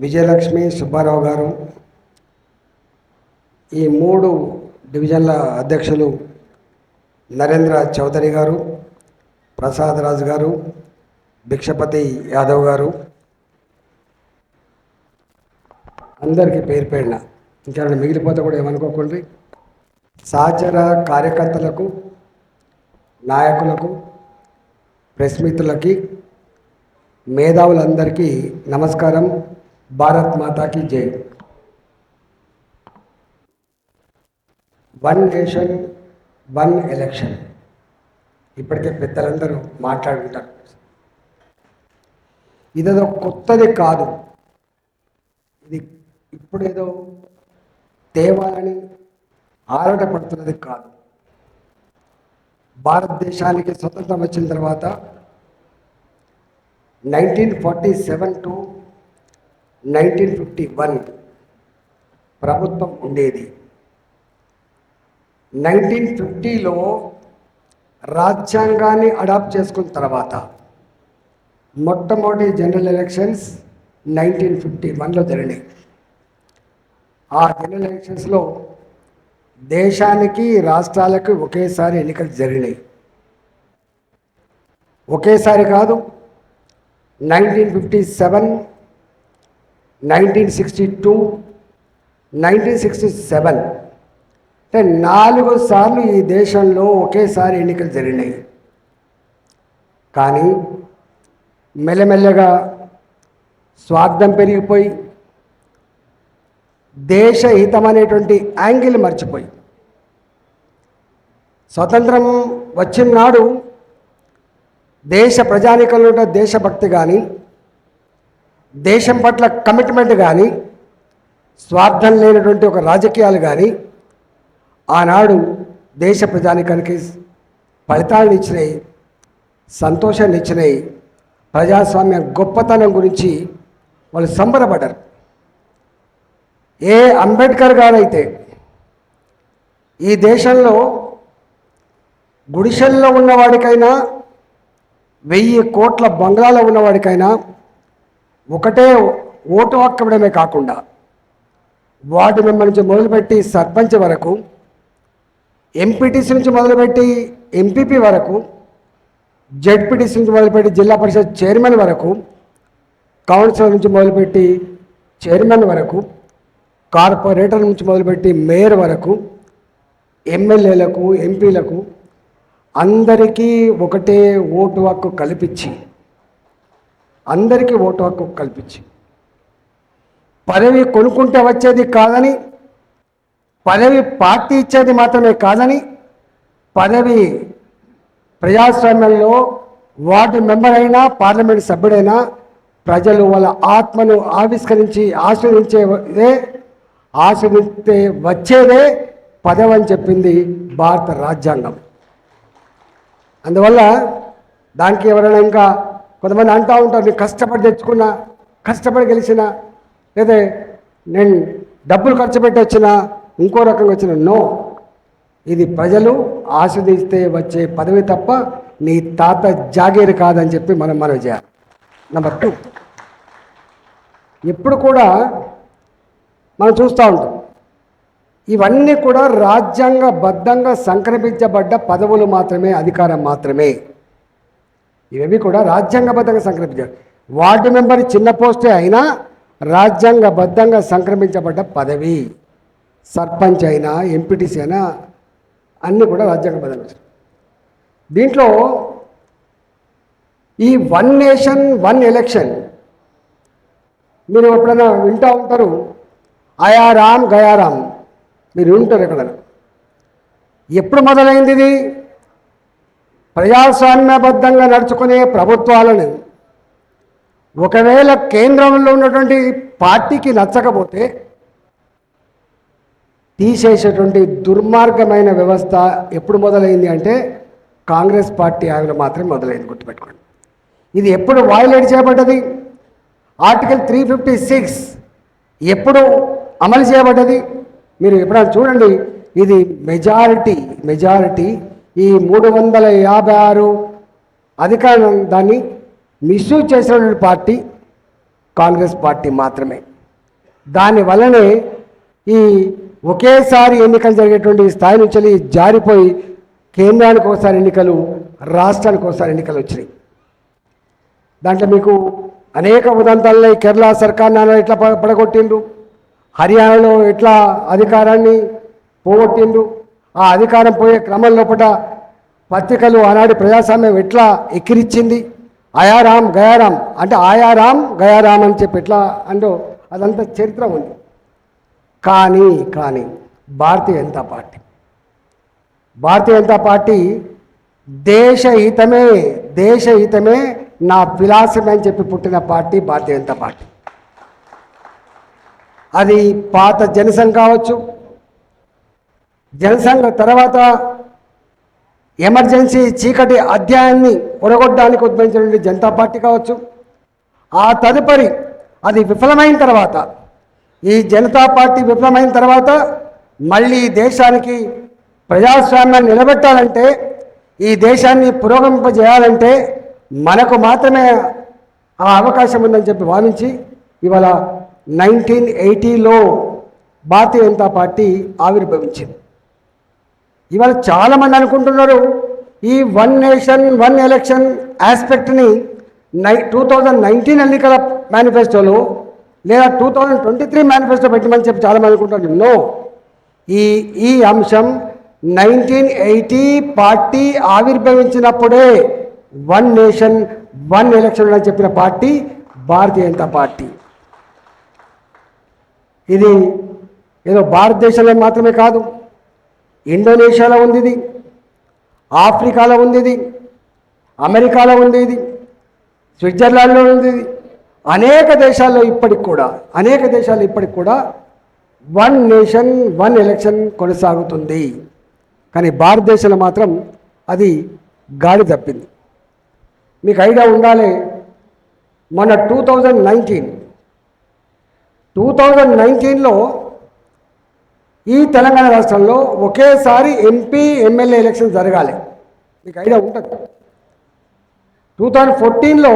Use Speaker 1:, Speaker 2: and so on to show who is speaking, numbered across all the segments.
Speaker 1: విజయలక్ష్మి సుబ్బారావు గారు, ఈ 3 డివిజన్ల అధ్యక్షులు నరేంద్ర చౌదరి గారు, ప్రసాద్ రాజు గారు, భిక్షపతి యాదవ్ గారు, అందరికీ పేరు పేరున ఇంకా మిగిలిపోతే కూడా ఏమనుకోకండి. సహచర కార్యకర్తలకు, నాయకులకు, ప్రెస్ మిత్రులకి, మేధావులందరికీ నమస్కారం. భారత్ మాతాకి జై. వన్ నేషన్ వన్ ఎలక్షన్ ఇప్పటికే పెద్దలందరూ మాట్లాడుకుంటారు. ఇదేదో కొత్తది కాదు, ఇది ఇప్పుడేదో తేవాలని ఆరాటపడుతున్నది కాదు. భారతదేశానికి స్వతంత్రం వచ్చిన తర్వాత 1947 to 1951 ప్రభుత్వం ఉండేది. 1950లో రాజ్యాంగాన్ని అడాప్ట్ చేసుకున్న తర్వాత మొట్టమొదటి జనరల్ ఎలక్షన్స్ 1951లో జరిగినాయి. ఆ జనరల్ ఎలక్షన్స్లో దేశానికి, రాష్ట్రాలకు ఒకేసారి ఎన్నికలు జరిగినాయి. ఒకేసారి కాదు, 1957, 1962, 1967 అంటే 4 సార్లు ఈ దేశంలో ఒకేసారి ఎన్నికలు జరిగినాయి. కానీ మెల్లమెల్లగా స్వార్థం పెరిగిపోయి దేశహితం అనేటువంటి యాంగిల్ మర్చిపోయి, స్వతంత్రం వచ్చిన నాడు దేశ ప్రజానికంలో దేశభక్తి కానీ, దేశం పట్ల కమిట్మెంట్ కానీ, స్వార్థం లేనటువంటి ఒక రాజకీయాలు కానీ ఆనాడు దేశ ప్రజానికానికి ఫలితాలను ఇచ్చినాయి, సంతోషాన్ని ఇచ్చినాయి. ప్రజాస్వామ్య గొప్పతనం గురించి వాళ్ళు సంబరపడ్డారు. ఏ అంబేద్కర్ గారైతే ఈ దేశంలో గుడిసెల్లో ఉన్నవాడికైనా, 1000 కోట్ల బంగ్లాలో ఉన్నవాడికైనా ఒకటే ఓటు హక్కు ఇవ్వడమే కాకుండా వార్డు మెంబర్ నుంచి మొదలుపెట్టి సర్పంచ్ వరకు, ఎంపీటీసీ నుంచి మొదలుపెట్టి ఎంపీపీ వరకు, జెడ్పీటీసీ నుంచి మొదలుపెట్టి జిల్లా పరిషత్ చైర్మన్ వరకు, కౌన్సిలర్ నుంచి మొదలుపెట్టి చైర్మన్ వరకు, కార్పొరేటర్ నుంచి మొదలుపెట్టి మేయర్ వరకు, ఎమ్మెల్యేలకు, ఎంపీలకు అందరికీ ఒకటే ఓటు హక్కు కల్పించి, అందరికీ ఓటు హక్కు కల్పించి, పదవి కొనుక్కుంటే వచ్చేది కాదని, పదవి పార్టీ ఇచ్చేది మాత్రమే కాదని, పదవి ప్రజాస్వామ్యంలో వార్డు మెంబర్ అయినా, పార్లమెంట్ సభ్యుడైనా ప్రజలు వాళ్ళ ఆత్మను ఆస్వాదిస్తే వచ్చేదే పదవి అని చెప్పింది భారత రాజ్యాంగం. అందువల్ల దానికి ఎవరైనా ఇంకా కొంతమంది అంటూ ఉంటారు, నేను కష్టపడి తెచ్చుకున్నా, కష్టపడి గెలిచిన, లేదా నేను డబ్బులు ఖర్చు పెట్టి వచ్చిన, ఇంకో రకంగా వచ్చిన. నో, ఇది ప్రజలు ఆస్వాదిస్తే వచ్చే పదవి తప్ప నీ తాత జాగీరు కాదని చెప్పి మనం చేయాలి. నెంబర్ 2, ఎప్పుడు కూడా మనం చూస్తూ ఉంటాం, ఇవన్నీ కూడా రాజ్యాంగబద్ధంగా సంక్రమించబడ్డ పదవులు మాత్రమే, అధికారం మాత్రమే. ఇవి కూడా రాజ్యాంగబద్ధంగా సంక్రమించారు. వార్డు మెంబర్ చిన్న పోస్టే అయినా రాజ్యాంగబద్ధంగా సంక్రమించబడ్డ పదవి. సర్పంచ్ అయినా, ఎంపీటీసీ అయినా అన్నీ కూడా రాజ్యాంగబద్ధంగా. దీంట్లో ఈ వన్ నేషన్ వన్ ఎలక్షన్ మీరు ఎప్పుడైనా వింటూ ఉంటారు, ఆయారాం గయారాం మీరు ఉంటారు ఎక్కడైనా. ఎప్పుడు మొదలైంది ఇది? ప్రజాస్వామ్యబద్ధంగా నడుచుకునే ప్రభుత్వాలను ఒకవేళ కేంద్రంలో ఉన్నటువంటి పార్టీకి నచ్చకపోతే తీసేసేటువంటి దుర్మార్గమైన వ్యవస్థ ఎప్పుడు మొదలైంది అంటే కాంగ్రెస్ పార్టీ ఆవిడ మాత్రమే మొదలైంది. గుర్తుపెట్టుకోండి. ఇది ఎప్పుడు వయలేట్ చేయబడ్డది? ఆర్టికల్ 356 ఎప్పుడు అమలు చేయబడ్డది? మీరు ఎప్పుడైనా చూడండి. ఇది మెజారిటీ ఈ 356 అధికారం దాన్ని మిస్యూజ్ చేసినటువంటి పార్టీ కాంగ్రెస్ పార్టీ మాత్రమే. దానివల్లనే ఈ ఒకేసారి ఎన్నికలు జరిగేటువంటి స్థాయి నుంచి జారిపోయి కేంద్రానికి ఒకసారి ఎన్నికలు, రాష్ట్రానికి ఒకసారి ఎన్నికలు వచ్చినాయి. దాంట్లో మీకు అనేక ఉదంతాలలో కేరళ సర్కార్ను ఎట్లా పడగొట్టిండ్రు, హర్యానాలో ఎట్లా అధికారాన్ని పోగొట్టిండ్రు, ఆ అధికారం పోయే క్రమం లోపల పత్రికలు ఆనాడు ప్రజాస్వామ్యం ఎట్లా ఎక్కిరిచ్చింది, ఆయారాం గయారాం అంటే ఆయారాం గయారాం అని చెప్పి ఎట్లా అంటూ అదంతా చరిత్ర ఉంది. కానీ భారతీయ జనతా పార్టీ దేశ హితమే నా ఫిలాసఫీ అని చెప్పి పుట్టిన పార్టీ భారతీయ జనతా పార్టీ. అది పాత జనసంఘ్ కావచ్చు, జనసంఘ తర్వాత ఎమర్జెన్సీ చీకటి అధ్యాయాన్ని ఒడగొట్టడానికి ఉద్భవించినటువంటి జనతా పార్టీ కావచ్చు, ఆ తదుపరి అది విఫలమైన తర్వాత, ఈ జనతా పార్టీ విఫలమైన తర్వాత మళ్ళీ దేశానికి ప్రజాస్వామ్యాన్ని నిలబెట్టాలంటే, ఈ దేశాన్ని పురోగమింపజేయాలంటే మనకు మాత్రమే ఆ అవకాశం ఉందని చెప్పి భావించి ఇవాళ 1980లో భారతీయ జనతా పార్టీ ఆవిర్భవించింది. ఇవాళ చాలామంది అనుకుంటున్నారు ఈ వన్ నేషన్ వన్ ఎలక్షన్ ఆస్పెక్ట్ని 2019 ఎన్నికల మేనిఫెస్టోలో లేదా 2023 మేనిఫెస్టో పెట్టమని చెప్పి చాలామంది అనుకుంటున్నారు. నో, ఈ అంశం 1980 పార్టీ ఆవిర్భవించినప్పుడే వన్ నేషన్ వన్ ఎలక్షన్ అని చెప్పిన పార్టీ భారతీయ జనతా పార్టీ. ఇది ఏదో భారతదేశంలో మాత్రమే కాదు, ఇండోనేషియాలో ఉంది ఇది, ఆఫ్రికాలో ఉంది ఇది, అమెరికాలో ఉంది ఇది, స్విట్జర్లాండ్లో ఉంది ఇది, అనేక దేశాల్లో ఇప్పటికి కూడా వన్ నేషన్ వన్ ఎలక్షన్ కొనసాగుతుంది. కానీ భారతదేశంలో మాత్రం అది గాడి తప్పింది. మీకు ఐడియా ఉండాలి, మన 2019లో ఈ తెలంగాణ రాష్ట్రంలో ఒకేసారి ఎంపీ ఎమ్మెల్యే ఎలక్షన్ జరగాలి. మీకు ఐడియా ఉంటుంది. 2014లో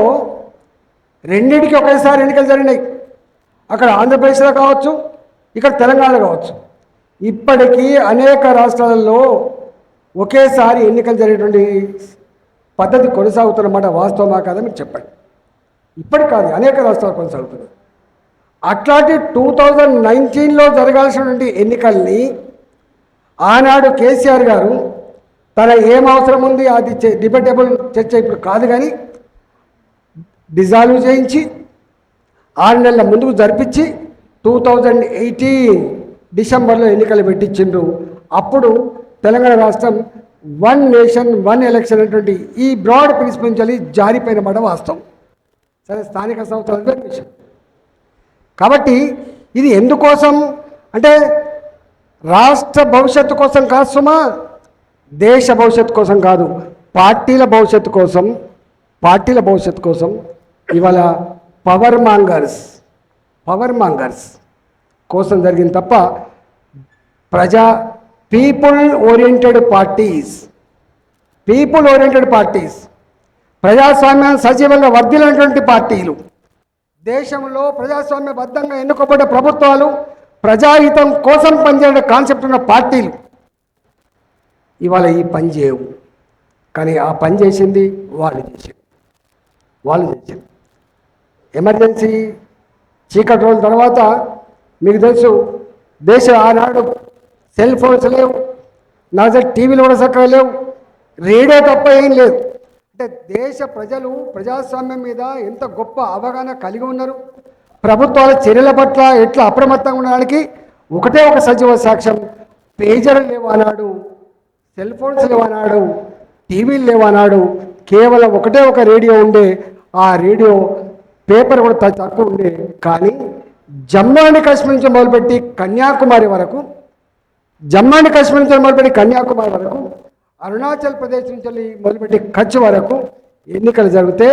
Speaker 1: రెండింటికి ఒకేసారి ఎన్నికలు జరిగినాయి. అక్కడ ఆంధ్రప్రదేశ్లో కావచ్చు, ఇక్కడ తెలంగాణలో కావచ్చు. ఇప్పటికీ అనేక రాష్ట్రాలలో ఒకేసారి ఎన్నికలు జరిగేటువంటి పద్ధతి కొనసాగుతున్నమాట. వాస్తవమా కాదా మీరు చెప్పండి. ఇప్పటికి కాదు, అనేక రాష్ట్రాలు కొనసాగుతుంది. అట్లాంటి 2019లో జరగాల్సినటువంటి ఎన్నికల్ని ఆనాడు కేసీఆర్ గారు తన ఏం అవసరం ఉంది అది డిబేటబుల్ చర్చ ఇప్పుడు కాదు కానీ డిజాల్వ్ చేయించి 6 నెలల ముందుకు జరిపించి 2018 డిసెంబర్లో ఎన్నికలు పెట్టించిండ్రు. అప్పుడు తెలంగాణ రాష్ట్రం వన్ నేషన్ వన్ ఎలక్షన్ అనేటువంటి ఈ బ్రాడ్ ప్రిన్సిపల్ నుంచి జారిపోయిన మాట వాస్తవం. సరే, స్థానిక సంస్థల విషయం కాబట్టి ఇది ఎందుకోసం అంటే రాష్ట్ర భవిష్యత్తు కోసం కాదు సుమా, దేశ భవిష్యత్తు కోసం కాదు, పార్టీల భవిష్యత్తు కోసం ఇవాళ పవర్ మాంగర్స్ కోసం జరిగింది తప్ప పీపుల్ ఓరియంటెడ్ పార్టీస్ ప్రజాస్వామ్యం సజీవంగా వర్ధిల్లినటువంటి పార్టీలు, దేశంలో ప్రజాస్వామ్యబద్ధంగా ఎన్నుకోబడ్డ ప్రభుత్వాలు, ప్రజాహితం కోసం పనిచేయడం కాన్సెప్ట్ ఉన్న పార్టీలు ఇవాళ ఈ పని చేయవు. కానీ ఆ పని చేసింది వాళ్ళు చేశారు. ఎమర్జెన్సీ చీకటి రోజుల తర్వాత మీకు తెలుసు, దేశం ఆనాడు సెల్ ఫోన్స్ లేవు, నా దగ్గర టీవీలు కూడా చక్కగా లేవు, రేడియో తప్ప ఏం లేదు. అంటే దేశ ప్రజలు ప్రజాస్వామ్యం మీద ఎంత గొప్ప అవగాహన కలిగి ఉన్నారు, ప్రభుత్వాల చర్యల పట్ల ఎట్లా అప్రమత్తంగా ఉండడానికి ఒకటే ఒక సజీవ సాక్ష్యం. పేజర్లు లేవన్నాడు, సెల్ ఫోన్స్ లేవన్నాడు, టీవీలు లేవన్నాడు, కేవలం ఒకటే ఒక రేడియో ఉండే. ఆ రేడియో పేపర్ కూడా తక్కువ ఉండే. కానీ జమ్మూ అండ్ కాశ్మీర్ నుంచి మొదలుపెట్టి కన్యాకుమారి వరకు, అరుణాచల్ ప్రదేశ్ నుంచి మొదలుపెట్టి కచ్ వరకు ఎన్నికలు జరిగితే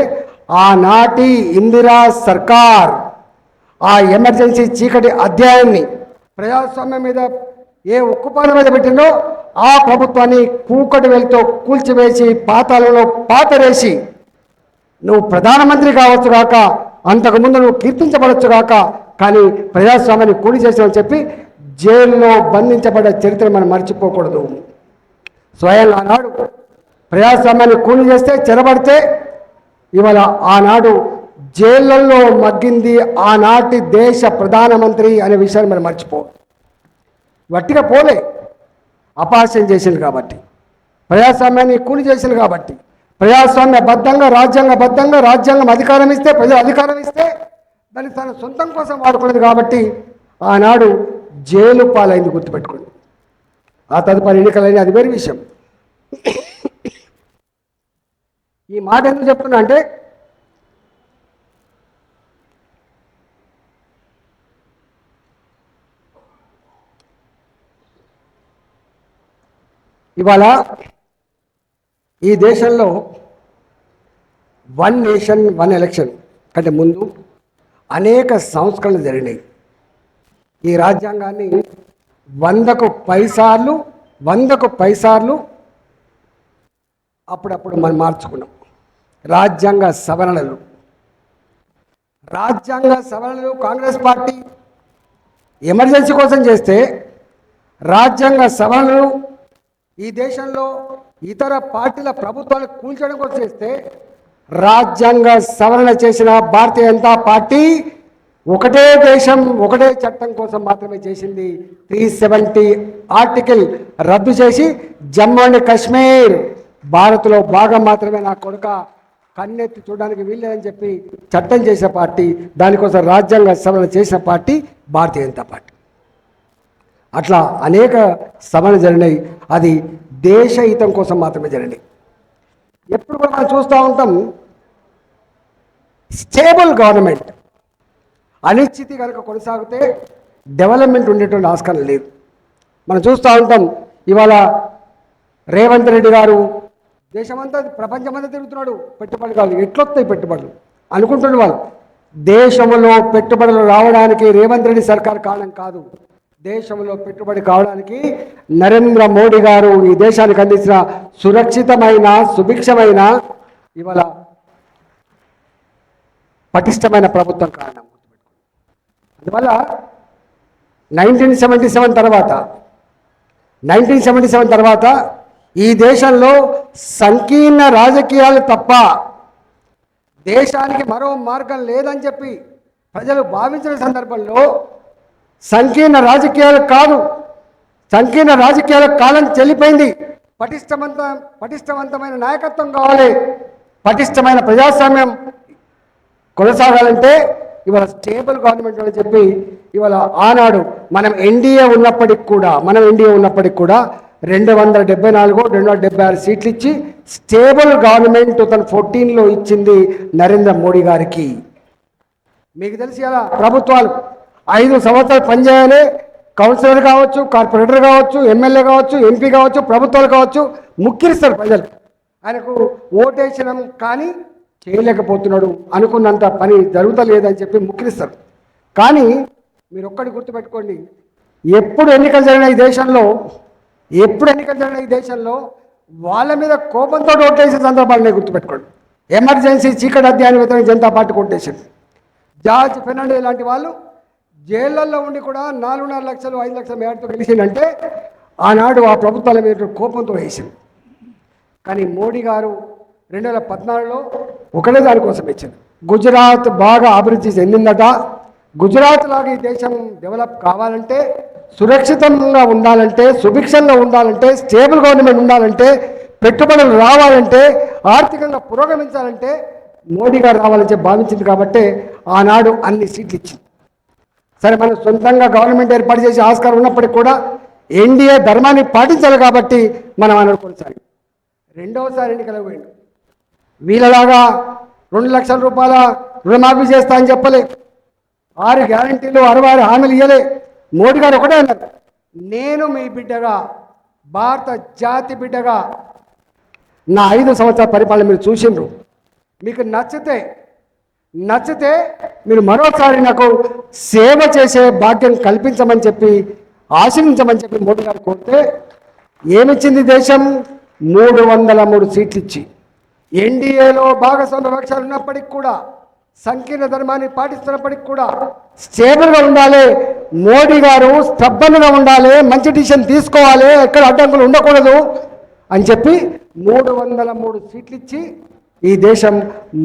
Speaker 1: ఆనాటి ఇందిరా సర్కార్ ఆ ఎమర్జెన్సీ చీకటి అధ్యాయాన్ని ప్రజాస్వామ్యం మీద ఏ ఉక్కుపాదం మీద పెట్టిందో ఆ ప్రభుత్వాన్ని కూకటి వెలుతో కూల్చివేసి పాతాళంలో పాతరేసి నువ్వు ప్రధానమంత్రి కావచ్చు కాక అంతకుముందు నువ్వు కీర్తించబడచ్చు కాక, కానీ ప్రజాస్వామ్యాన్ని కూలి చేసావని చెప్పి జైల్లో బంధించబడ్డ చరిత్ర మనం మర్చిపోకూడదు. స్వయంగా ఆనాడు ప్రజాస్వామ్యాన్ని కూలి చేస్తే చెరబడితే ఇవాళ ఆనాడు జైళ్ళల్లో మగ్గింది ఆనాటి దేశ ప్రధానమంత్రి అనే విషయాన్ని మనం మర్చిపో. వట్టిగా పోలే, అపహాస్యం చేసింది కాబట్టి, ప్రజాస్వామ్యాన్ని కూలి చేసింది కాబట్టి, ప్రజాస్వామ్యబద్ధంగా రాజ్యాంగం అధికారం ఇస్తే, ప్రజలు అధికారం ఇస్తే దాన్ని తన సొంతం కోసం వాడుకున్నది కాబట్టి ఆనాడు జైలు పాలైంది, గుర్తుపెట్టుకోండి. ఆ తదుపరి ఎన్నికలైన అది వేరే విషయం. ఈ మాట ఎందుకు చెప్తున్నా అంటే, ఇవాళ ఈ దేశంలో 1 నేషన్ 1 ఎలక్షన్ కంటే ముందు అనేక సంస్కరణలు జరిగినాయి. ఈ రాజ్యాంగాన్ని 100కు పైసార్లు అప్పుడప్పుడు మనం మార్చుకున్నాం. రాజ్యాంగ సవరణలు కాంగ్రెస్ పార్టీ ఎమర్జెన్సీ కోసం చేస్తే, రాజ్యాంగ సవరణలు ఈ దేశంలో ఇతర పార్టీల ప్రభుత్వాలు కూల్చడం కోసం చేస్తే, రాజ్యాంగ సవరణ చేసిన భారతీయ జనతా పార్టీ ఒకటే దేశం ఒకటే చట్టం కోసం మాత్రమే చేసింది. 370 ఆర్టికల్ రద్దు చేసి జమ్మూ అండ్ కాశ్మీర్ భారత్లో భాగం మాత్రమే నా కొడుక కన్నెత్తి చూడడానికి వీల్లేదని చెప్పి చట్టం చేసిన పార్టీ, దానికోసం రాజ్యాంగ సవరణ చేసిన పార్టీ భారతీయ జనతా పార్టీ. అట్లా అనేక సవరణ జరిగినాయి. అది దేశ హితం కోసం మాత్రమే జరిగినాయి. ఎప్పుడు కూడా మనం చూస్తూ ఉంటాం, స్టేబుల్ గవర్నమెంట్ అనిశ్చితి కనుక కొనసాగితే డెవలప్మెంట్ ఉండేటువంటి ఆస్కారం లేదు. మనం చూస్తూ ఉంటాం, ఇవాళ రేవంత్ రెడ్డి గారు దేశమంతా ప్రపంచమంతా తిరుగుతున్నాడు. పెట్టుబడి కాదు, ఎట్లొస్తాయి పెట్టుబడులు అనుకుంటున్న వాళ్ళు. దేశంలో పెట్టుబడులు రావడానికి రేవంత్ రెడ్డి సర్కార్ కారణం కాదు. దేశంలో పెట్టుబడి కావడానికి నరేంద్ర మోడీ గారు ఈ దేశానికి అందించిన సురక్షితమైన సుభిక్షమైన ఇవాళ పటిష్టమైన ప్రభుత్వం కారణం. అందువల్ల 1977 తర్వాత ఈ దేశంలో సంకీర్ణ రాజకీయాలు తప్ప దేశానికి మరో మార్గం లేదని చెప్పి ప్రజలు భావించిన సందర్భంలో సంకీర్ణ రాజకీయాలు కాలం చెల్లిపోయింది. పటిష్టవంతమైన నాయకత్వం కావాలి. పటిష్టమైన ప్రజాస్వామ్యం కొనసాగాలంటే ఇవాళ స్టేబుల్ గవర్నమెంట్ అని చెప్పి ఇవాళ ఆనాడు మనం ఎన్డీఏ ఉన్నప్పటికి కూడా 276 సీట్లు ఇచ్చి స్టేబుల్ గవర్నమెంట్ 2014లో ఇచ్చింది నరేంద్ర మోడీ గారికి. మీకు తెలిసి అలా ప్రభుత్వాలు 5 సంవత్సరాలు పనిచేయాలి. కౌన్సిలర్ కావచ్చు, కార్పొరేటర్ కావచ్చు, ఎమ్మెల్యే కావచ్చు, ఎంపీ కావచ్చు, ప్రభుత్వాలు కావచ్చు, ముక్కిరిస్తారు ప్రజలు. ఆయనకు ఓటేసినాం కానీ చేయలేకపోతున్నాడు, అనుకున్నంత పని జరుగుతలేదని చెప్పి ముక్కిరిస్తారు. కానీ మీరు ఒక్కటి గుర్తుపెట్టుకోండి, ఎప్పుడు ఎన్నికలు జరిగిన ఈ దేశంలో వాళ్ళ మీద కోపంతో ఓటేసిన సందర్భాలనే గుర్తుపెట్టుకోండి. ఎమర్జెన్సీ చీకటి అధ్యాయాన్ని వ్యతిరేకంగా జనతా పార్టీ ఓటేసింది. జార్జ్ ఫెర్నాండెస్ లాంటి వాళ్ళు జైళ్ళల్లో ఉండి కూడా 4.5 లక్షలు 5 లక్షల మేరతో గెలిచిందంటే ఆనాడు ఆ ప్రభుత్వాల మీద కోపంతో వేసింది. కానీ మోడీ గారు 2014లో ఒకటే దానికోసం ఇచ్చింది. గుజరాత్ బాగా అభివృద్ధి చెందిందట. గుజరాత్ లాగా ఈ దేశం డెవలప్ కావాలంటే, సురక్షితంగా ఉండాలంటే, సుభిక్షంగా ఉండాలంటే, స్టేబుల్ గవర్నమెంట్ ఉండాలంటే, పెట్టుబడులు రావాలంటే, ఆర్థికంగా పురోగమించాలంటే మోడీ గారు రావాలని చెప్పి భావించింది. కాబట్టి ఆనాడు అన్ని సీట్లు ఇచ్చింది. సరే, మనం సొంతంగా గవర్నమెంట్ ఏర్పాటు చేసే ఆస్కారం ఉన్నప్పటికీ కూడా ఎన్డీఏ ధర్మాన్ని పాటించాలి కాబట్టి మనం అనుకోసారి రెండవసారి ఎన్నికలకు పోయిండు. వీళ్ళలాగా 2 లక్షల రూపాయల రుణమాఫీ చేస్తా అని చెప్పలే, 6 గ్యారంటీలు 66 హామీలు ఇవ్వలే. మోడీ గారు ఒకటే అన్నారు, నేను మీ బిడ్డగా, భారత జాతి బిడ్డగా నా 5 సంవత్సరాల పరిపాలన మీరు చూసిండ్రు, మీకు నచ్చితే మీరు మరోసారి నాకు సేవ చేసే భాగ్యం కల్పించమని చెప్పి ఆశీర్వించమని చెప్పి మోడీ గారు కోరితే ఏమిచ్చింది దేశం? 303 సీట్లు ఇచ్చి ఎన్డీఏలో భాగస్వామ్య పక్షాలు ఉన్నప్పటికీ కూడా సంకీర్ణ ధర్మాన్ని పాటిస్తున్నప్పటికీ కూడా స్టేబుల్గా ఉండాలి. మోడీ గారు స్తబ్బంగా ఉండాలి, మంచి డిసిషన్ తీసుకోవాలి, ఎక్కడ అడ్డంకులు ఉండకూడదు అని చెప్పి 303 సీట్లు ఇచ్చి ఈ దేశం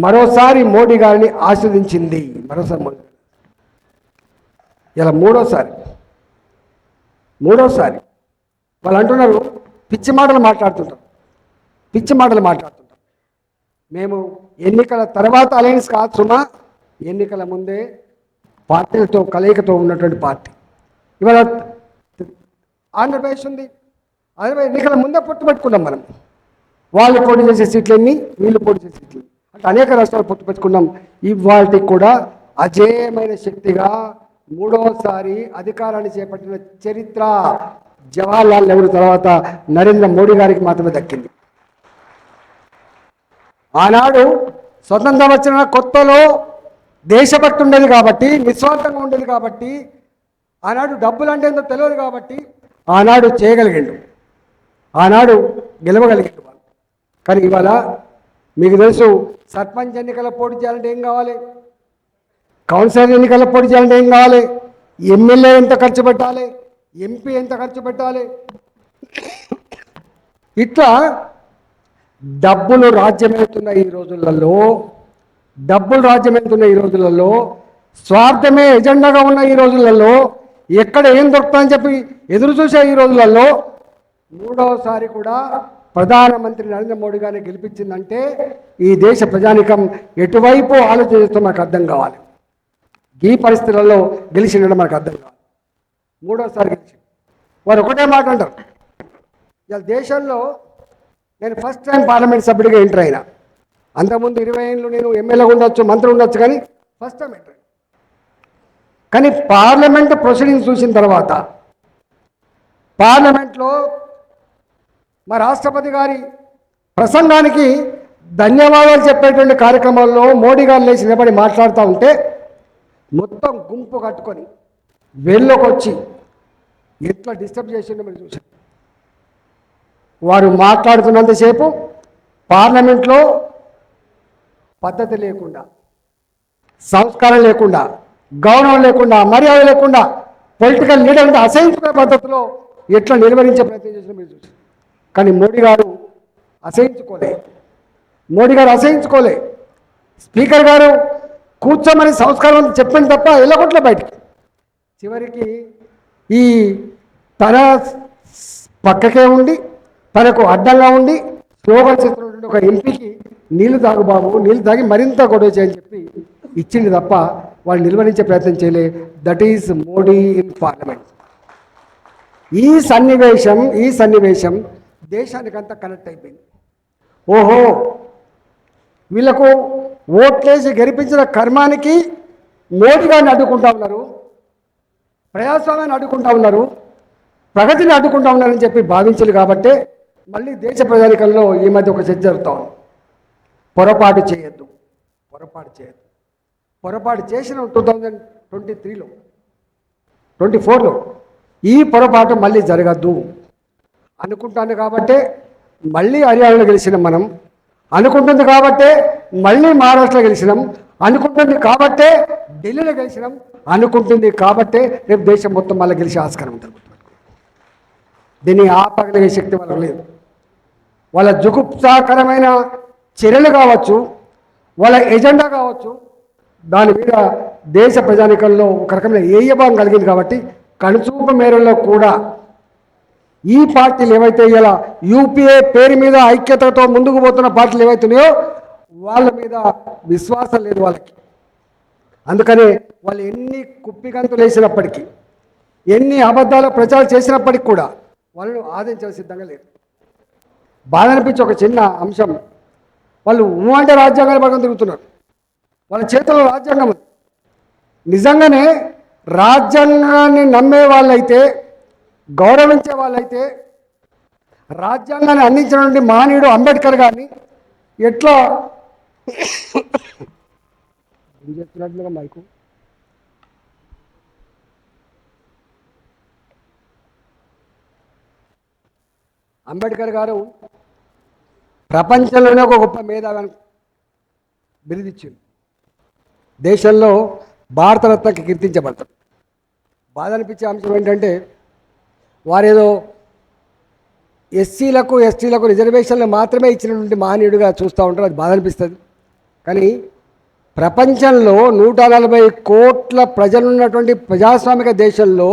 Speaker 1: మరోసారి మోడీ గారిని ఆశీర్వదించింది. మరోసారి మోడీ ఇలా మూడోసారి వాళ్ళు అంటున్నారు, పిచ్చి మాటలు మాట్లాడుతుంటారు. మేము ఎన్నికల తర్వాత అలయన్స్ కాదు సుమా, ఎన్నికల ముందే పార్టీలతో కలయికతో ఉన్నటువంటి పార్టీ. ఇవాళ ఆంధ్రప్రదేశ్ ఉంది, అదే ఎన్నికల ముందే పొత్తు పెట్టుకున్నాం మనం. వాళ్ళు పోటీ చేసే సీట్లన్నీ, వీళ్ళు పోటీ చేసే సీట్లు, అంటే అనేక రాష్ట్రాలు పొత్తు పెట్టుకున్నాం. ఇవాళకి కూడా అజేయమైన శక్తిగా మూడోసారి అధికారాన్ని చేపట్టిన చరిత్ర జవహర్లాల్ నెహ్రూ తర్వాత నరేంద్ర మోడీ గారికి మాత్రమే దక్కింది. ఆనాడు స్వతంత్రం వచ్చిన కొత్తలో దేశభక్తి ఉండేది కాబట్టి, నిస్వార్థంగా ఉండేది కాబట్టి, ఆనాడు డబ్బులు అంటే ఏందో తెలియదు కాబట్టి ఆనాడు చేయగలిగిండు, ఆనాడు గెలవగలిగిండు వాళ్ళు. కానీ ఇవాళ మీకు తెలుసు, సర్పంచ్ ఎన్నికల పోటీ చేయాలంటే ఏం కావాలి, కౌన్సిలర్ ఎన్నికల పోటీ చేయాలంటే ఏం కావాలి, ఎమ్మెల్యే ఎంత ఖర్చు పెట్టాలి, ఎంపీ ఎంత ఖర్చు పెట్టాలి, ఇట్లా డబ్బులు రాజ్యమవుతున్న ఈ రోజులలో, స్వార్థమే ఎజెండాగా ఉన్న ఈ రోజులలో, ఎక్కడ ఏం దొరుకుతుందని చెప్పి ఎదురు చూసే ఈ రోజులలో మూడవసారి కూడా ప్రధానమంత్రి నరేంద్ర మోడీ గారిని గెలిపించిందంటే ఈ దేశ ప్రజానికం ఎటువైపు ఆలోచిస్తూ మనకు అర్థం కావాలి. ఈ పరిస్థితులలో గెలిచిండడం మనకు అర్థం కావాలి. మూడోసారి గెలిచి వారు ఒకటే మాట అంటారు, ఇలా దేశంలో నేను ఫస్ట్ టైం పార్లమెంట్ సభ్యుడిగా ఎంటర్ అయినా. అంతకుముందు 20 ఏళ్ళు నేను ఎమ్మెల్యేగా ఉండొచ్చు, మంత్రి ఉండొచ్చు, కానీ ఫస్ట్ టైం ఎంటర్. కానీ పార్లమెంట్ ప్రొసీడింగ్స్ చూసిన తర్వాత, పార్లమెంట్లో మా రాష్ట్రపతి గారి ప్రసంగానికి ధన్యవాదాలు చెప్పేటువంటి కార్యక్రమాల్లో మోడీ గారు లేచి నిలబడి మాట్లాడుతూ ఉంటే మొత్తం గుంపు కట్టుకొని వెళ్ళొకి వచ్చి ఎట్లా డిస్టర్బ్ చేసిండో మీరు చూసారు. వారు మాట్లాడుతున్నంతసేపు పార్లమెంట్లో పద్ధతి లేకుండా, సంస్కారం లేకుండా, గౌరవం లేకుండా, మర్యాద లేకుండా, పొలిటికల్ లీడర్ అంటే అసహించుకునే పద్ధతిలో ఎట్లా నిర్వహించే ప్రయత్నం చేసిన మీరు చూసారు. కానీ మోడీ గారు అసహించుకోలే. స్పీకర్ గారు కూర్చోమని సంస్కారం చెప్పింది తప్ప ఎల్లగొట్ల బయటికి. చివరికి ఈ తన పక్కకే ఉండి, తనకు అడ్డంగా ఉండి స్లోగన్ చేస్తున్నటువంటి ఒక ఎంపీకి నీళ్లు తాగు బాబు, నీళ్లు తాగి మరింత గొడవ చేయని చెప్పి ఇచ్చింది తప్ప వాళ్ళు నిర్వహించే ప్రయత్నం చేయలే. That is Modi in parliament. ఈ సన్నివేశం దేశానికంతా కనెక్ట్ అయిపోయింది. ఓహో, వీళ్ళకు ఓట్లేసి గెలిపించిన కర్మానికి మోడీ గారిని అడ్డుకుంటా ఉన్నారు, ప్రజాస్వామ్యాన్ని అడ్డుకుంటా ఉన్నారు, ప్రగతిని అడ్డుకుంటా ఉన్నారని చెప్పి భావించారు. కాబట్టే మళ్ళీ దేశ ప్రజానికంలో ఈ మధ్య ఒక చర్చ జరుగుతూ ఉంది. పొరపాటు చేయొద్దు. పొరపాటు చేసిన 2023లో 24లో ఈ పొరపాటు మళ్ళీ జరగద్దు అనుకుంటాను. కాబట్టే మళ్ళీ హర్యానాలో గెలిచినాం మనం, అనుకుంటుంది కాబట్టే మళ్ళీ మహారాష్ట్రలో గెలిచినాం, అనుకుంటుంది కాబట్టే ఢిల్లీలో గెలిచినాం, అనుకుంటుంది కాబట్టే రేపు దేశం మొత్తం మళ్ళీ గెలిచే ఆస్కారం ఉంటుంది. దీన్ని ఆపగలిగే శక్తి వాళ్ళకు లేదు. వాళ్ళ జుగుప్సాకరమైన చర్యలు కావచ్చు, వాళ్ళ ఎజెండా కావచ్చు, దాని మీద దేశ ప్రజానికంలో ఒక రకమైన ఏయభావం కలిగింది. కాబట్టి కనుచూపు మేరలో కూడా ఈ పార్టీలు ఏవైతే ఇలా యూపీఏ పేరు మీద ఐక్యతతో ముందుకు పోతున్న పార్టీలు ఏవైతున్నాయో వాళ్ళ మీద విశ్వాసం లేదు వాళ్ళకి. అందుకనే వాళ్ళు ఎన్ని కుప్పిగంతులు వేసినప్పటికీ, ఎన్ని అబద్ధాలు ప్రచారం చేసినప్పటికీ కూడా వాళ్ళను ఆదరించాల్సి సిద్ధంగా లేదు. బాధ అనిపించే ఒక చిన్న అంశం, వాళ్ళు అంటే రాజ్యాంగాన్ని పట్టుకొని తిరుగుతున్నారు. వాళ్ళ చేతుల్లో రాజ్యాంగం ఉంది. నిజంగానే రాజ్యాంగాన్ని నమ్మే వాళ్ళైతే, గౌరవించే వాళ్ళైతే, రాజ్యాంగాన్ని అందించినటువంటి మహనీయుడు అంబేద్కర్ గారిని ఎట్లా చేస్తున్నట్లుగా మైకు అంబేద్కర్ గారు ప్రపంచంలోనే ఒక గొప్ప మేధావి బిరుదిచ్చింది. దేశంలో భారతరత్నకి కీర్తించబడతారు. బాధ అనిపించే అంశం ఏంటంటే వారేదో ఎస్సీలకు ఎస్టీలకు రిజర్వేషన్లు మాత్రమే ఇచ్చినటువంటి మహనీయుడిగా చూస్తూ ఉంటారు. అది బాధ అనిపిస్తుంది. కానీ ప్రపంచంలో 140 కోట్ల ప్రజలున్నటువంటి ప్రజాస్వామిక దేశంలో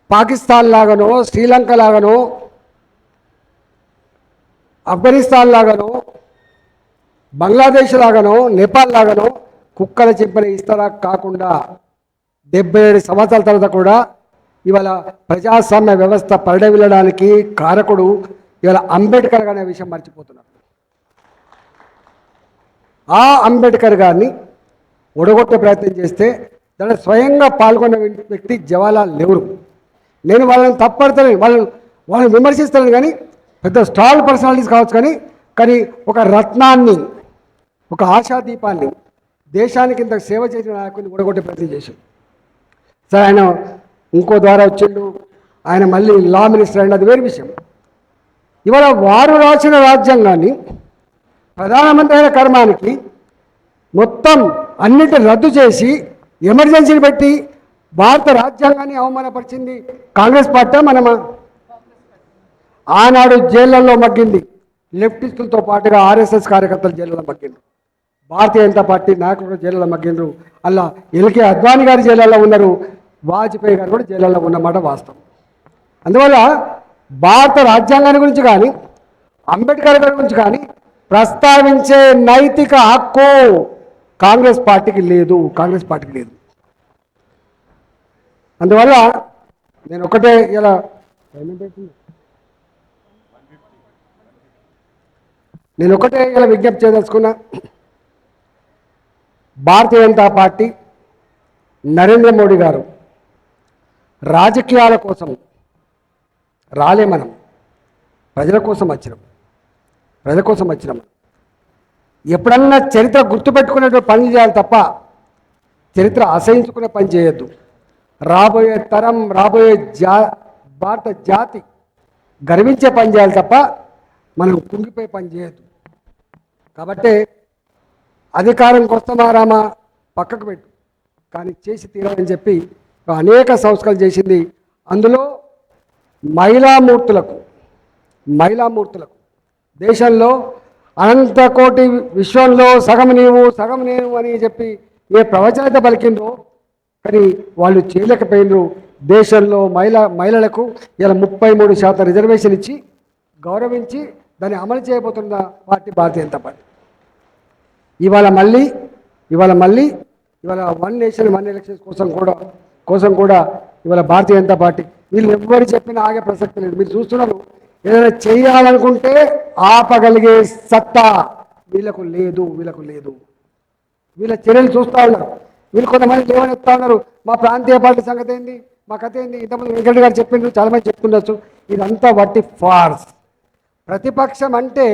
Speaker 1: పాకిస్తాన్ లాగానో, శ్రీలంక లాగానో, ఆఫ్ఘనిస్తాన్ లాగానో, బంగ్లాదేశ్ లాగానో, నేపాల్ లాగానో కుక్కల చింపని ఇస్తారా కాకుండా 77 సంవత్సరాల తర్వాత కూడా ఇవాళ ప్రజాస్వామ్య వ్యవస్థ పరిడవిల్లడానికి కారకుడు ఇవాళ అంబేద్కర్ అనే విషయం మర్చిపోతున్నారు. ఆ అంబేద్కర్ గారిని ఒడగొట్టే ప్రయత్నం చేస్తే దాంట్లో స్వయంగా పాల్గొన్న వ్యక్తి జవహర్లాల్ నెహ్రూ. నేను వాళ్ళని తప్పడతాను, వాళ్ళని విమర్శిస్తాను, కానీ పెద్ద స్టాల్ పర్సనాలిటీస్ కావచ్చు, కానీ ఒక రత్నాన్ని, ఒక ఆశాదీపాన్ని, దేశానికి ఇంత సేవ చేసిన నాయకుడిని ఒడగొట్టే ప్రయత్నం చేశాడు. సరే, ఆయన ఇంకో ద్వారా వచ్చిండు, ఆయన మళ్ళీ లా మినిస్టర్ అయిన, అది వేరే విషయం. ఇవాళ వారు రాసిన రాజ్యాంగాన్ని ప్రధానమంత్రి అయిన కర్మానికి మొత్తం అన్నిటిని రద్దు చేసి ఎమర్జెన్సీని పెట్టి భారత రాజ్యాంగాన్ని అవమానపరిచింది కాంగ్రెస్ పార్టీ మనమా? ఆనాడు జైళ్లలో మగ్గింది, లెఫ్టిస్టులతో పాటుగా ఆర్ఎస్ఎస్ కార్యకర్తలు జైళ్ళలో మగ్గిండ్రు, భారతీయ జనతా పార్టీ నాయకులు జైళ్ళలో మగ్గిండ్రు, అలా ఎల్కే అద్వానీ గారి జైళ్ళలో ఉన్నారు, వాజ్పేయి గారు కూడా జైళ్ళలో ఉన్నమాట వాస్తవం. అందువల్ల భారత రాజ్యాంగాన్ని గురించి కానీ అంబేద్కర్ గారి గురించి కానీ ప్రస్తావించే నైతిక హక్కు కాంగ్రెస్ పార్టీకి లేదు. అందువల్ల నేను ఒకటే ఇలా విజ్ఞప్తి చేయదలుచుకున్నా. భారతీయ జనతా పార్టీ, నరేంద్ర మోడీ గారు రాజకీయాల కోసం రాలే, మనం ప్రజల కోసం వచ్చినాం. ఎప్పుడన్నా చరిత్ర గుర్తుపెట్టుకునేటువంటి పనులు చేయాలి తప్ప చరిత్ర అసహించుకునే పని చేయొద్దు. రాబోయే తరం, భారత జాతి గర్వించే పని చేయాలి తప్ప మనం కుంగిపోయే పని చేయొద్దు. కాబట్టి అధికారం కోసమా రామా పక్కకు పెట్టు, కానీ చేసి తీరాలని చెప్పి అనేక సంస్కరణలు చేసింది. అందులో మహిళామూర్తులకు దేశంలో అనంత కోటి విశ్వంలో సగం నీవు సగం నేను అని చెప్పి ఏ ప్రవచనత పలికిందో, కానీ వాళ్ళు చేయలేకపోయినరు. దేశంలో మహిళలకు ఇలా 33% రిజర్వేషన్ ఇచ్చి గౌరవించి దాన్ని అమలు చేయబోతున్న పార్టీ భారతీయ జనతా పార్టీ. ఇవాళ మళ్ళీ వన్ నేషన్ వన్ ఎలక్షన్స్ కోసం కూడా ఇవాళ భారతీయ జనతా పార్టీ వీళ్ళు ఎవరు చెప్పినా ఆగే ప్రసక్తి లేదు. మీరు చూస్తున్నారు, ఏదైనా చేయాలనుకుంటే ఆపగలిగే సత్తా వీళ్ళకు లేదు. వీళ్ళ చర్యలు చూస్తూ ఉన్నారు. వీళ్ళు కొంతమంది లేవనెత్తా ఉన్నారు, మా ప్రాంతీయ పార్టీ సంగతి ఏంది, మా కథ ఏంది, ఇంతకుముందు వెంకట గారు చెప్పిండ్రు, చాలామంది చెప్తుండొచ్చు. ఇదంతా వట్టి ఫార్స్. ప్రతిపక్షం అంటే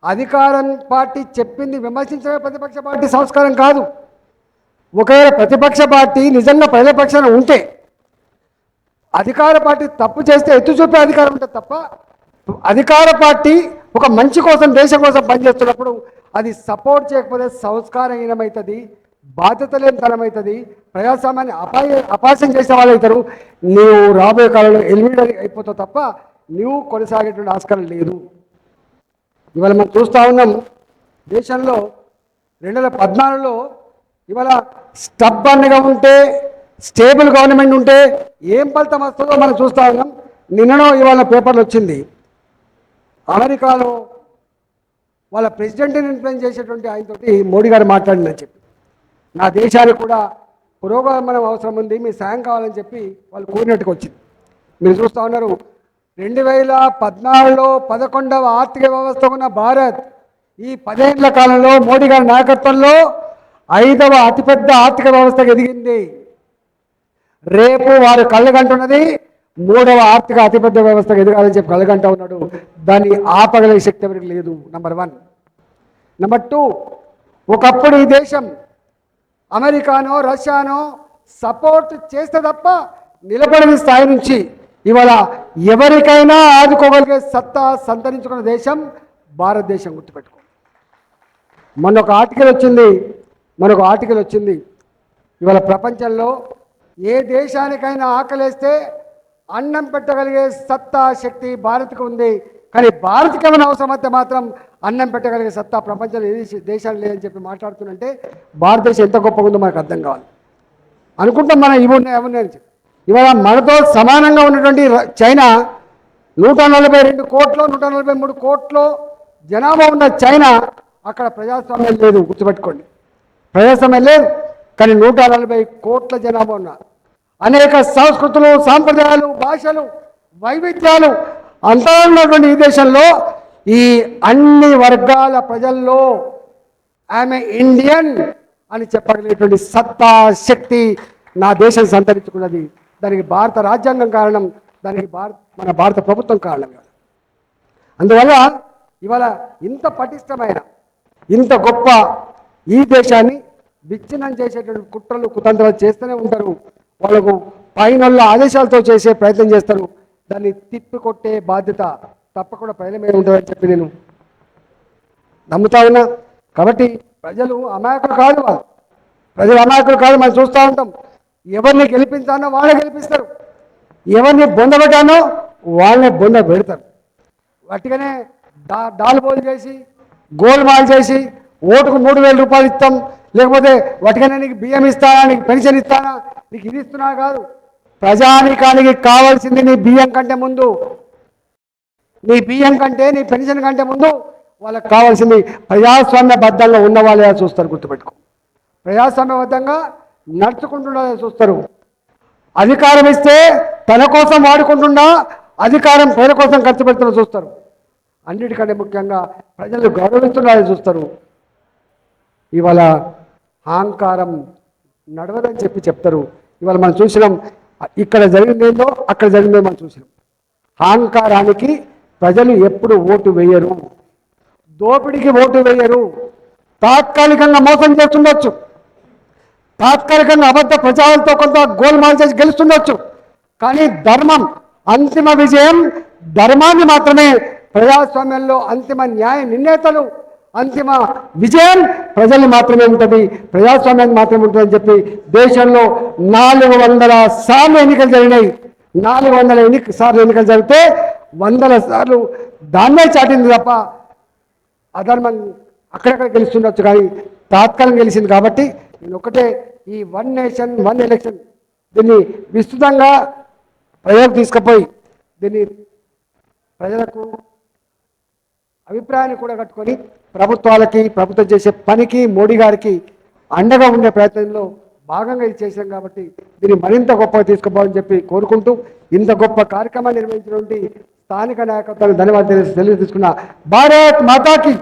Speaker 1: అధికారం పార్టీ చెప్పింది విమర్శించడమే ప్రతిపక్ష పార్టీ సంస్కారం కాదు. ఒకవేళ ప్రతిపక్ష పార్టీ నిజంగా ప్రజల పక్షాన ఉంటే, అధికార పార్టీ తప్పు చేస్తే ఎత్తు చూపే అధికారం ఉంటుంది తప్ప, అధికార పార్టీ ఒక మంచి కోసం, దేశం కోసం పనిచేస్తున్నప్పుడు అది సపోర్ట్ చేయకపోతే సంస్కారహీనమవుతుంది, బాధ్యత లేని తనమవుతుంది, ప్రజాస్వామ్యాన్ని అపాసం చేసే వాళ్ళు అవుతారు. నీవు రాబోయే కాలంలో ఎలిమినేట్ అయిపోతావు తప్ప నీవు కొనసాగేటువంటి ఆస్కారం లేదు. ఇవాళ మనం చూస్తూ ఉన్నాం, దేశంలో 2014లో ఇవాళ స్టబ్బన్గా ఉంటే, స్టేబుల్ గవర్నమెంట్ ఉంటే ఏం ఫలితం వస్తుందో మనం చూస్తూ ఉన్నాం. నిన్ననో ఇవాళ పేపర్లు వచ్చింది, అమెరికాలో వాళ్ళ ప్రెసిడెంట్ని ఇన్ఫ్లుయెన్స్ చేసేటువంటి ఆయనతోటి మోడీ గారు మాట్లాడిందని చెప్పి, నా దేశానికి కూడా పురోగమనం అవసరం ఉంది, మీ సాయం కావాలని చెప్పి వాళ్ళు కోరినట్టుగా వచ్చింది. మీరు చూస్తూ ఉన్నారు, 2014లో 11వ ఆర్థిక వ్యవస్థ ఉన్న భారత్ ఈ 10 ఏళ్ల కాలంలో మోడీ గారి నాయకత్వంలో 5వ అతిపెద్ద ఆర్థిక వ్యవస్థకు ఎదిగింది. రేపు వారు కళ్ళగంటున్నది 3వ ఆర్థిక అతిపెద్ద వ్యవస్థకు ఎదగాలని చెప్పి కళ్ళగంటా ఉన్నాడు. దాన్ని ఆపగలిగే శక్తి ఎవరికి లేదు. నంబర్ 1. నంబర్ 2, ఒకప్పుడు ఈ దేశం అమెరికానో రష్యానో సపోర్ట్ చేస్తే తప్ప నిలబడిన స్థాయి నుంచి ఇవాళ ఎవరికైనా ఆదుకోగలిగే సత్తా సంతరించుకున్న దేశం భారతదేశం. గుర్తుపెట్టుకో, మొన్న ఒక ఆర్టికల్ వచ్చింది, మనకు ఆర్టికల్ వచ్చింది. ఇవాళ ప్రపంచంలో ఏ దేశానికైనా ఆకలేస్తే అన్నం పెట్టగలిగే సత్తా శక్తి భారత్కు ఉంది. కానీ భారత్కి ఏమైనా అవసరం అయితే మాత్రం అన్నం పెట్టగలిగే సత్తా ప్రపంచంలో ఏ దేశాలు లేదని చెప్పి మాట్లాడుతుంటే భారతదేశం ఎంత గొప్పగా ఉందో మనకు అర్థం కావాలి. అనుకుంటాం మనం ఇవి ఉన్నాయి అవి ఉన్నాయి. ఇవాళ మనతో సమానంగా ఉన్నటువంటి చైనా 142 కోట్లు 143 కోట్లు జనాభా ఉన్న చైనా అక్కడ ప్రజాస్వామ్యం లేదు, గుర్తుపెట్టుకోండి. ప్రజాస్వామ్యం లేదు, కానీ 140 కోట్ల జనాభా ఉన్నారు. అనేక సంస్కృతులు, సాంప్రదాయాలు, భాషలు, వైవిధ్యాలు అంతా ఉన్నటువంటి ఈ దేశంలో ఈ అన్ని వర్గాల ప్రజల్లో ఆమె ఇండియన్ అని చెప్పగలిగేటువంటి సత్తా శక్తి నా దేశం సంతరించుకున్నది. దానికి భారత రాజ్యాంగం కారణం, దానికి మన భారత ప్రభుత్వం కారణం. అందువల్ల ఇవాళ ఇంత పటిష్టమైన ఇంత గొప్ప ఈ దేశాన్ని విచ్ఛిన్నం చేసేటువంటి కుట్రలు కుతంత్రాలు చేస్తూనే ఉంటారు. వాళ్ళకు పైన ఆదేశాలతో చేసే ప్రయత్నం చేస్తారు. దాన్ని తిప్పికొట్టే బాధ్యత తప్పకుండా ప్రజల మీద ఉంటుందని చెప్పి నేను నమ్ముతా ఉన్నా. కాబట్టి ప్రజలు అమాయకులు కాదు, ప్రజలు అమాయకులు కాదు. మనం చూస్తూ ఉంటాం, ఎవరిని గెలిపించానో వాళ్ళే గెలిపిస్తారు, ఎవరిని బొందబెట్టానో వాళ్ళని బొంద పెడతారు. వాటిగానే డాల్బోల్ చేసి గోల్మాల్ చేసి ఓటుకు 3,000 రూపాయలు ఇస్తాం, లేకపోతే వాటికనే నీకు బియ్యం ఇస్తానా, నీకు పెన్షన్ ఇస్తానా, నీకు ఇది ఇస్తున్నా కాదు. ప్రజానికానికి కావాల్సింది నీ బియ్యం కంటే ముందు, నీ బియ్యం కంటే నీ పెన్షన్ కంటే ముందు వాళ్ళకి కావాల్సింది ప్రజాస్వామ్యబద్ధంగా ఉన్న వాళ్ళే చూస్తారు. గుర్తుపెట్టుకో, ప్రజాస్వామ్యబద్ధంగా నడుచుకుంటున్నా చూస్తారు. అధికారం ఇస్తే తన కోసం వాడుకుంటున్నా అధికారం ప్రజల కోసం ఖర్చు పెడుతున్నా చూస్తారు. అన్నిటికంటే ముఖ్యంగా ప్రజలు గౌరవిస్తున్నారని చూస్తారు. ఇవాళ అహంకారం నడవదని చెప్తారు. ఇవాళ మనం చూసినాం, ఇక్కడ జరిగిందేందో అక్కడ జరిగిందో మనం చూసినాం. అహంకారానికి ప్రజలు ఎప్పుడు ఓటు వేయరు, దోపిడికి ఓటు వేయరు. తాత్కాలికంగా మోసం చేస్తుండొచ్చు, తాత్కాలికంగా అబద్ధ ప్రచారాలతో కొంత గోల్మాల్ చేసి గెలుస్తుండొచ్చు, కానీ ధర్మం అంతిమ విజయం, ధర్మాన్ని మాత్రమే ప్రజాస్వామ్యంలో అంతిమ న్యాయ నిర్ణేతలు, అంతిమ విజయం ప్రజల్ని మాత్రమే ఉంటుంది, ప్రజాస్వామ్యానికి మాత్రమే ఉంటుందని చెప్పి దేశంలో 400 సార్లు ఎన్నికలు జరిగినాయి. 400 సార్లు ఎన్నికలు జరిగితే 100 సార్లు దాన్నే చాటింది తప్ప అధర్మం అక్కడక్కడ గెలుస్తుండొచ్చు, కానీ తాత్కాలికంగా గెలిచింది. కాబట్టి నేను ఒకటే, ఈ 1 నేషన్ 1 ఎలక్షన్ దీన్ని విస్తృతంగా ప్రజలకు తీసుకుపోయి దీన్ని ప్రజలకు అభిప్రాయాన్ని కూడా కట్టుకొని ప్రభుత్వాలకి, ప్రభుత్వం చేసే పనికి, మోడీ గారికి అండగా ఉండే ప్రయత్నంలో భాగంగా ఇది చేశాం. కాబట్టి దీన్ని మరింత గొప్పగా తీసుకుపోవాలని చెప్పి కోరుకుంటూ, ఇంత గొప్ప కార్యక్రమాన్ని నిర్వహించినటువంటి స్థానిక నాయకత్వానికి ధన్యవాదాలు తెలియజేసుకున్న భారత్ మాతాకి